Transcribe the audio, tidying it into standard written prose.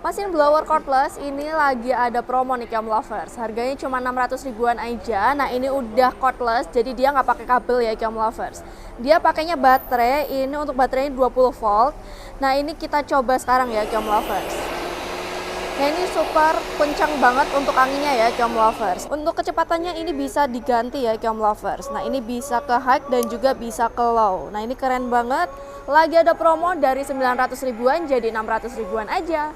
Mesin blower cordless ini lagi ada promo nih Keom Lovers. Harganya cuma 600 ribuan aja. Nah ini udah cordless, jadi dia nggak pakai kabel ya Keom Lovers. Dia pakainya baterai, ini untuk baterainya 20 volt. Nah ini kita coba sekarang ya Keom Lovers. Nah ini super kencang banget untuk anginnya ya Keom Lovers. Untuk kecepatannya ini bisa diganti ya Keom Lovers. Nah ini bisa ke high dan juga bisa ke low. Nah ini keren banget. Lagi ada promo dari 900 ribuan jadi 600 ribuan aja.